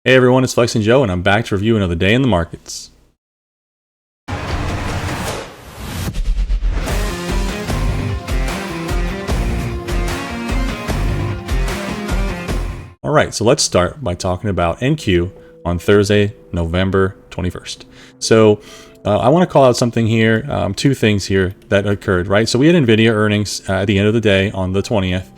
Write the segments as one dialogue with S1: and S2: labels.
S1: Hey everyone, it's Flexing Joe, and I'm back to review another day in the markets. Alright, so let's start by talking about NQ on Thursday, November 21st. So I want to call out something here, two things here that occurred, right? So we had NVIDIA earnings at the end of the day on the 20th.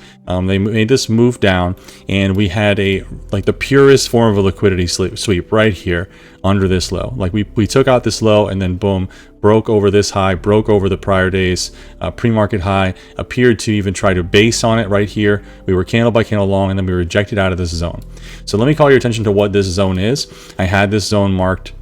S1: They made this move down, and we had the purest form of a liquidity sweep right here under this low. Like we took out this low and then boom, broke over this high, broke over the prior day's pre-market high, appeared to even try to base on it right here. We were candle by candle long, and then we rejected out of this zone. So let me call your attention to what this zone is. I had this zone marked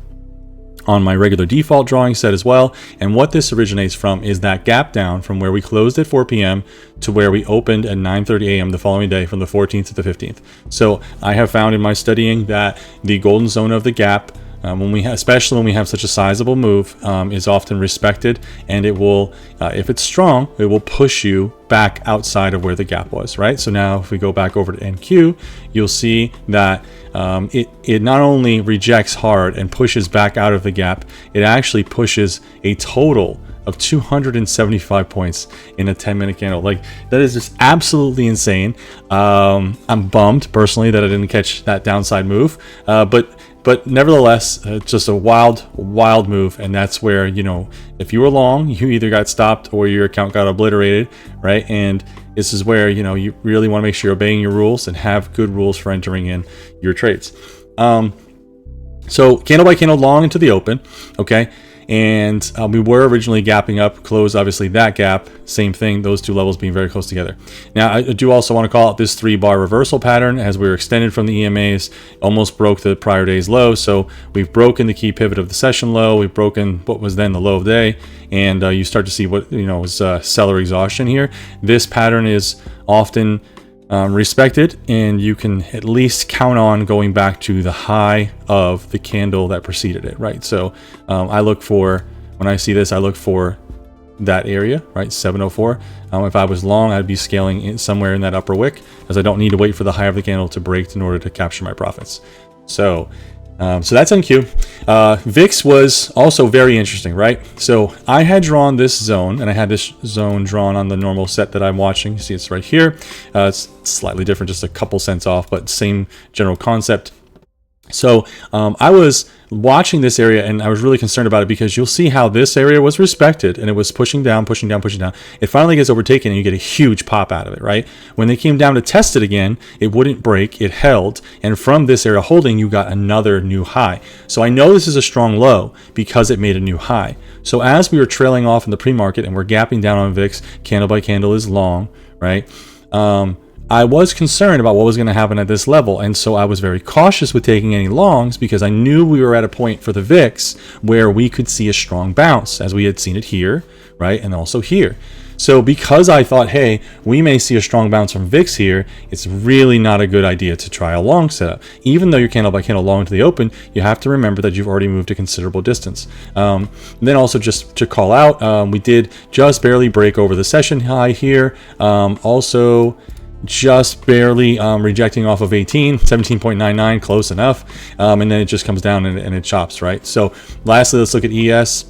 S1: on my regular default drawing set as well, and what this originates from is that gap down from where we closed at 4 p.m. to where we opened at 9:30 a.m. the following day, from the 14th to the 15th. So I have found in my studying that the golden zone of the gap, especially when we have such a sizable move, is often respected, and it will, if it's strong, it will push you back outside of where the gap was, right? So now if we go back over to NQ, you'll see that it not only rejects hard and pushes back out of the gap, it actually pushes a total of 275 points in a 10-minute candle. Like, that is just absolutely insane. I'm bummed personally that I didn't catch that downside move, but nevertheless, it's just a wild move, and that's where, if you were long, you either got stopped or your account got obliterated, right? And this is where, you really want to make sure you're obeying your rules and have good rules for entering in your trades. So candle by candle long into the open, okay? And we were originally gapping up, closed obviously that gap, same thing, those two levels being very close together. Now I do also want to call out this 3-bar reversal pattern as we were extended from the EMAs, almost broke the prior day's low. So we've broken the key pivot of the session low, we've broken what was then the low of the day, and you start to see what was seller exhaustion here. This pattern is often respected, and you can at least count on going back to the high of the candle that preceded it, right? So when I see this, I look for that area, right? 704. If I was long, I'd be scaling somewhere in that upper wick, as I don't need to wait for the high of the candle to break in order to capture my profits. So that's NQ. VIX was also very interesting, right? So I had drawn this zone, and I had this zone drawn on the normal set that I'm watching. You see it's right here. It's slightly different, just a couple cents off, but same general concept. So I was watching this area, and I was really concerned about it, because you'll see how this area was respected, and it was pushing down. It finally gets overtaken, and you get a huge pop out of it, right? When they came down to test it again, it wouldn't break, it held, and from this area holding, you got another new high. So I know this is a strong low because it made a new high. So as we were trailing off in the pre-market and we're gapping down on VIX, candle by candle is long, right? I was concerned about what was going to happen at this level, and so I was very cautious with taking any longs, because I knew we were at a point for the VIX where we could see a strong bounce, as we had seen it here, right, and also here. So because I thought, hey, we may see a strong bounce from VIX here, it's really not a good idea to try a long setup. Even though you're candle by candle long to the open, you have to remember that you've already moved a considerable distance. Then also, just to call out, we did just barely break over the session high here. Also just barely rejecting off of 17.99, close enough, and then it just comes down and it chops, right? So lastly, let's look at ES.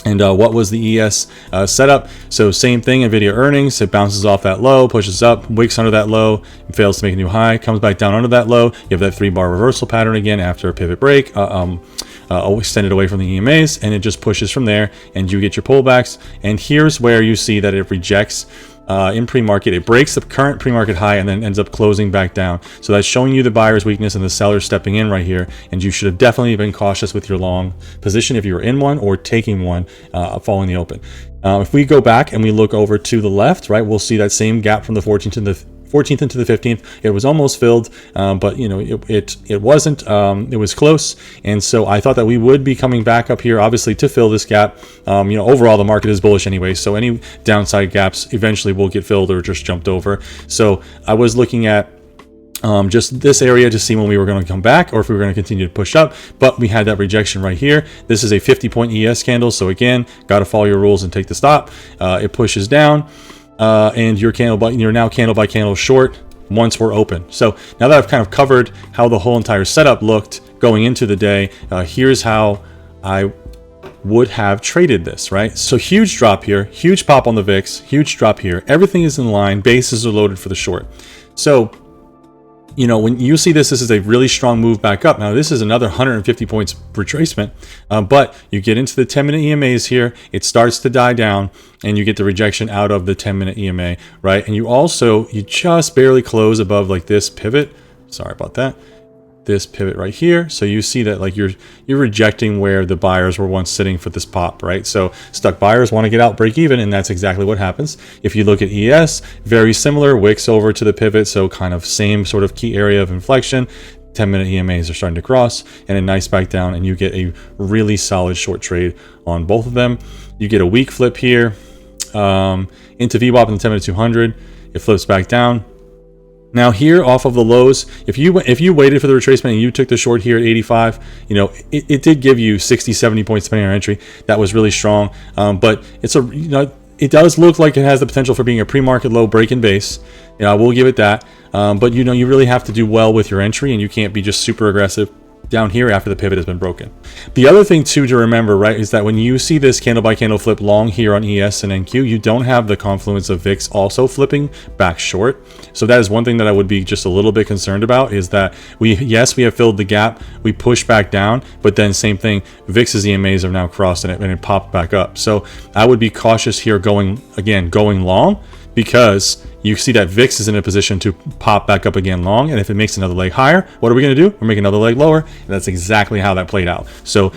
S1: And what was the ES setup? So same thing, NVIDIA earnings, it bounces off that low, pushes up, wicks under that low, fails to make a new high, comes back down under that low. You have that 3-bar reversal pattern again after a pivot break, extended away from the EMAs, and it just pushes from there, and you get your pullbacks. And here's where you see that it rejects in pre-market. It breaks the current pre-market high and then ends up closing back down. So that's showing you the buyer's weakness and the seller stepping in right here, and you should have definitely been cautious with your long position if you were in one or taking one following the open. If we go back and we look over to the left, right, we'll see that same gap from the 14th into the 15th. It was almost filled, but it wasn't. It was close, and so I thought that we would be coming back up here, obviously, to fill this gap. Overall the market is bullish anyway, so any downside gaps eventually will get filled or just jumped over. So I was looking at just this area to see when we were going to come back, or if we were going to continue to push up, but we had that rejection right here. This is a 50-point ES candle, so again, got to follow your rules and take the stop. It pushes down, and you're now candle by candle short once we're open. So now that I've kind of covered how the whole entire setup looked going into the day, here's how I would have traded this, right? So huge drop here, huge pop on the VIX, huge drop here. Everything is in line. Bases are loaded for the short. So, you know, when you see this is a really strong move back up. Now, this is another 150 points retracement, but you get into the 10-minute EMAs here. It starts to die down, and you get the rejection out of the 10-minute EMA, right? And you just barely close above like this pivot. Sorry about that. This pivot right here. So you see that like you're rejecting where the buyers were once sitting for this pop, right? So stuck buyers want to get out, break even, and that's exactly what happens. If you look at ES, very similar, wicks over to the pivot, so kind of same sort of key area of inflection. 10-minute EMAs are starting to cross, and a nice back down, and you get a really solid short trade on both of them. You get a weak flip here into VWAP in the 10-minute 200. It flips back down. Now here off of the lows, if you waited for the retracement and you took the short here at 85, you know, it did give you 60, 70 points depending on your entry. That was really strong. But it's it does look like it has the potential for being a pre-market low break in base. You know, I will give it that. But you know, you really have to do well with your entry, and you can't be just super aggressive down here after the pivot has been broken. The other thing too to remember, right, is that when you see this candle by candle flip long here on ES and NQ, you don't have the confluence of VIX also flipping back short. So that is one thing that I would be just a little bit concerned about, is that we have filled the gap, we push back down, but then same thing, VIX's EMAs are now crossed and it popped back up. So I would be cautious here going long, because you see that VIX is in a position to pop back up again long, and if it makes another leg higher, what are we going to do? We're making another leg lower, and that's exactly how that played out. So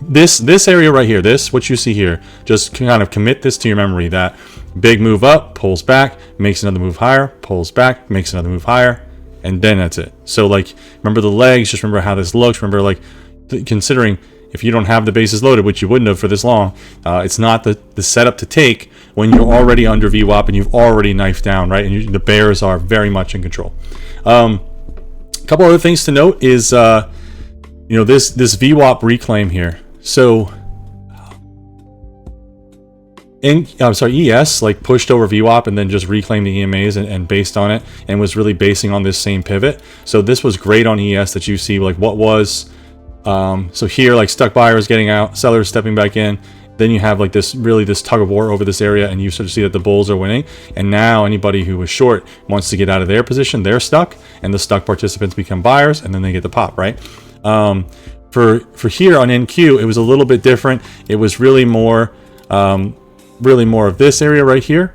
S1: this area right here, what you see here, just kind of commit this to your memory, that big move up, pulls back, makes another move higher, pulls back, makes another move higher, and then that's it. So like, remember the legs, just remember how this looks, remember like considering if you don't have the bases loaded, which you wouldn't have for this long, it's not the setup to take when you're already under VWAP and you've already knifed down, right? And the bears are very much in control. A couple other things to note is, you know, this VWAP reclaim here. So, ES like pushed over VWAP and then just reclaimed the EMAs and based on it, and was really basing on this same pivot. So this was great on ES, that you see like what was. So here, like stuck buyers getting out, sellers stepping back in, then you have like this tug of war over this area, and you sort of see that the bulls are winning. And now anybody who was short wants to get out of their position, they're stuck, and the stuck participants become buyers, and then they get the pop, right? For here on NQ, it was a little bit different. It was really more of this area right here.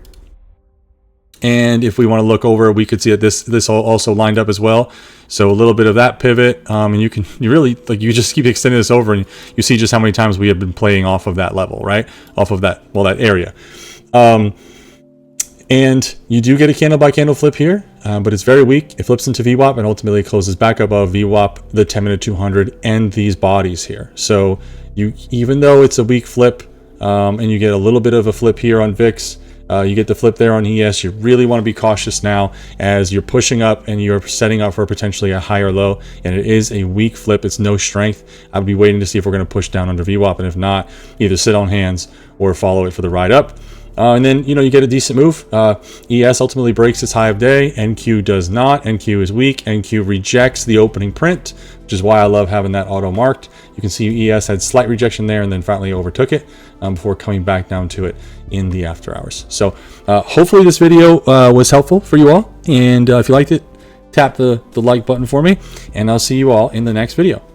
S1: And if we want to look over, we could see that this also lined up as well. So a little bit of that pivot, and you really you just keep extending this over, and you see just how many times we have been playing off of that level, right? Off of that area. And you do get a candle by candle flip here, but it's very weak. It flips into VWAP and ultimately closes back above VWAP, the 10-minute 200, and these bodies here. So even though it's a weak flip, and you get a little bit of a flip here on VIX, you get the flip there on ES. You really want to be cautious now as you're pushing up and you're setting up for potentially a higher low, and it is a weak flip. It's no strength. I would be waiting to see if we're going to push down under VWAP, and if not, either sit on hands or follow it for the ride up. And then, you know, you get a decent move. ES ultimately breaks its high of day. NQ does not. NQ is weak. NQ rejects the opening print, which is why I love having that auto marked. You can see ES had slight rejection there and then finally overtook it before coming back down to it in the after hours. So hopefully this video was helpful for you all. And if you liked it, tap the like button for me, and I'll see you all in the next video.